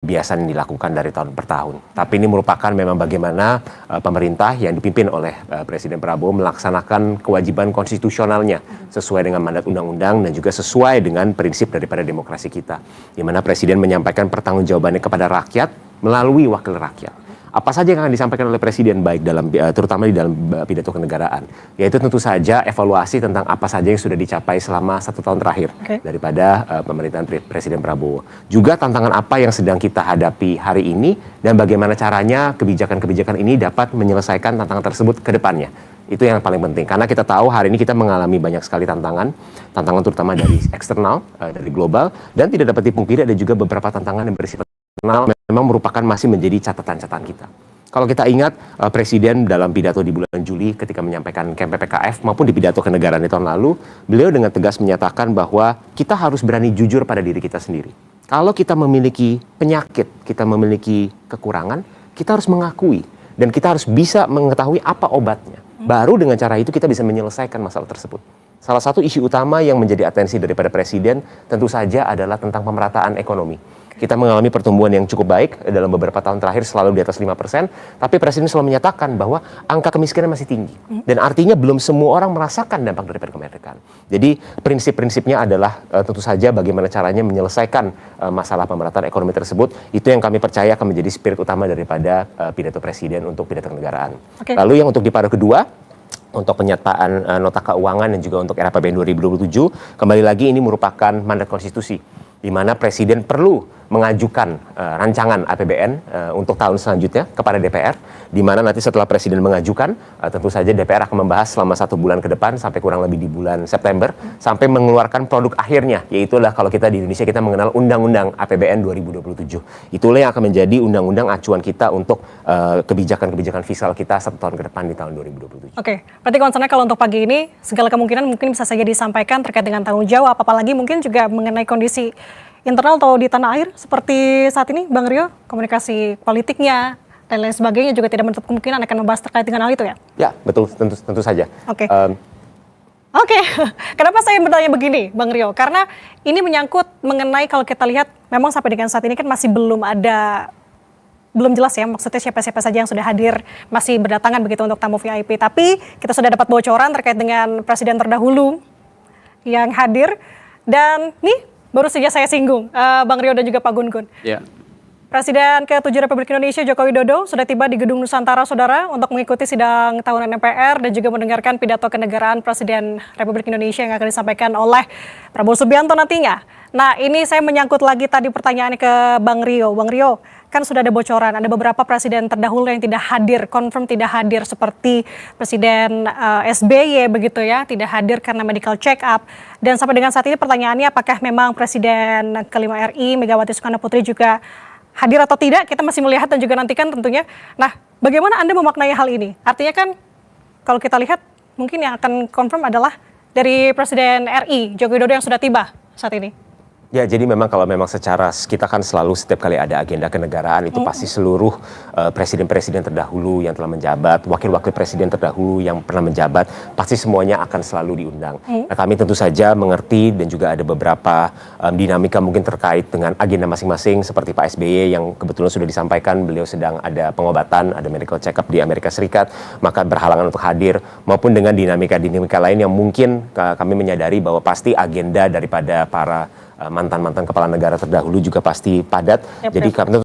biasa yang dilakukan dari tahun per tahun. Tapi ini merupakan memang bagaimana pemerintah yang dipimpin oleh Presiden Prabowo melaksanakan kewajiban konstitusionalnya sesuai dengan mandat undang-undang dan juga sesuai dengan prinsip daripada demokrasi kita. Di mana Presiden menyampaikan pertanggungjawabannya kepada rakyat melalui wakil rakyat. Apa saja yang akan disampaikan oleh Presiden baik dalam terutama di dalam pidato kenegaraan, yaitu tentu saja evaluasi tentang apa saja yang sudah dicapai selama 1 tahun terakhir daripada pemerintahan Presiden Prabowo. Juga tantangan apa yang sedang kita hadapi hari ini dan bagaimana caranya kebijakan-kebijakan ini dapat menyelesaikan tantangan tersebut ke depannya. Itu yang paling penting, karena kita tahu hari ini kita mengalami banyak sekali tantangan terutama dari eksternal, dari global, dan tidak dapat dipungkiri ada juga beberapa tantangan yang bersifat memang merupakan masih menjadi catatan-catatan kita. Kalau kita ingat Presiden dalam pidato di bulan Juli ketika menyampaikan camp PPKF maupun di pidato kenegaraan di tahun lalu, beliau dengan tegas menyatakan bahwa kita harus berani jujur pada diri kita sendiri. Kalau kita memiliki penyakit, kita memiliki kekurangan, kita harus mengakui dan kita harus bisa mengetahui apa obatnya. Baru dengan cara itu kita bisa menyelesaikan masalah tersebut. Salah satu isu utama yang menjadi atensi daripada Presiden tentu saja adalah tentang pemerataan ekonomi. Kita mengalami pertumbuhan yang cukup baik dalam beberapa tahun terakhir selalu di atas 5%, tapi Presiden selalu menyatakan bahwa angka kemiskinan masih tinggi. Dan artinya belum semua orang merasakan dampak daripada kemerdekaan. Jadi prinsip-prinsipnya adalah tentu saja bagaimana caranya menyelesaikan masalah pemerataan ekonomi tersebut. Itu yang kami percaya akan menjadi spirit utama daripada pidato Presiden untuk pidato kenegaraan. Lalu yang untuk di paruh kedua, untuk penyataan nota keuangan dan juga untuk RAPBN 2027, kembali lagi ini merupakan mandat konstitusi, di mana Presiden perlu mengajukan rancangan APBN untuk tahun selanjutnya kepada DPR, di mana nanti setelah Presiden mengajukan, tentu saja DPR akan membahas selama 1 bulan ke depan sampai kurang lebih di bulan September, sampai mengeluarkan produk akhirnya, yaitu kalau kita di Indonesia kita mengenal Undang-Undang APBN 2027. Itulah yang akan menjadi undang-undang acuan kita untuk kebijakan-kebijakan fiskal kita 1 tahun ke depan di tahun 2027. Oke, berarti concernnya kalau untuk pagi ini segala kemungkinan mungkin bisa saja disampaikan terkait dengan tanggung jawab, apalagi mungkin juga mengenai kondisi internal atau di tanah air seperti saat ini, Bang Rio, komunikasi politiknya dan lain sebagainya juga tidak menutup kemungkinan akan membahas terkait dengan hal itu ya? Ya, betul, tentu saja. Oke. Kenapa saya bertanya begini, Bang Rio? Karena ini menyangkut mengenai kalau kita lihat memang sampai dengan saat ini kan masih belum jelas ya maksudnya siapa-siapa saja yang sudah hadir, masih berdatangan begitu untuk tamu VIP. Tapi kita sudah dapat bocoran terkait dengan presiden terdahulu yang hadir dan nih baru saja saya singgung, Bang Rio dan juga Pak Gun Gun. Yeah. Presiden ke-7 Republik Indonesia Joko Widodo sudah tiba di Gedung Nusantara, Saudara, untuk mengikuti sidang tahunan MPR dan juga mendengarkan pidato kenegaraan Presiden Republik Indonesia yang akan disampaikan oleh Prabowo Subianto nantinya. Nah, ini saya menyangkut lagi tadi pertanyaannya ke Bang Rio. Bang Rio, kan sudah ada bocoran, ada beberapa presiden terdahulu yang tidak hadir, confirm tidak hadir, seperti Presiden SBY begitu ya, tidak hadir karena medical check up. Dan sampai dengan saat ini pertanyaannya apakah memang Presiden ke-5 RI Megawati Soekarno Putri juga hadir atau tidak, kita masih melihat dan juga nantikan tentunya. Nah, bagaimana Anda memaknai hal ini? Artinya kan kalau kita lihat mungkin yang akan confirm adalah dari Presiden RI Joko Widodo yang sudah tiba saat ini. Ya, jadi memang kalau memang secara kita kan selalu setiap kali ada agenda kenegaraan itu pasti seluruh presiden-presiden terdahulu yang telah menjabat, wakil-wakil presiden terdahulu yang pernah menjabat, pasti semuanya akan selalu diundang. Nah, kami tentu saja mengerti dan juga ada beberapa dinamika mungkin terkait dengan agenda masing-masing seperti Pak SBY yang kebetulan sudah disampaikan beliau sedang ada pengobatan, ada medical check up di Amerika Serikat, maka berhalangan untuk hadir, maupun dengan dinamika-dinamika lain yang mungkin kami menyadari bahwa pasti agenda daripada para mantan-mantan kepala negara terdahulu juga pasti padat. Jadi kami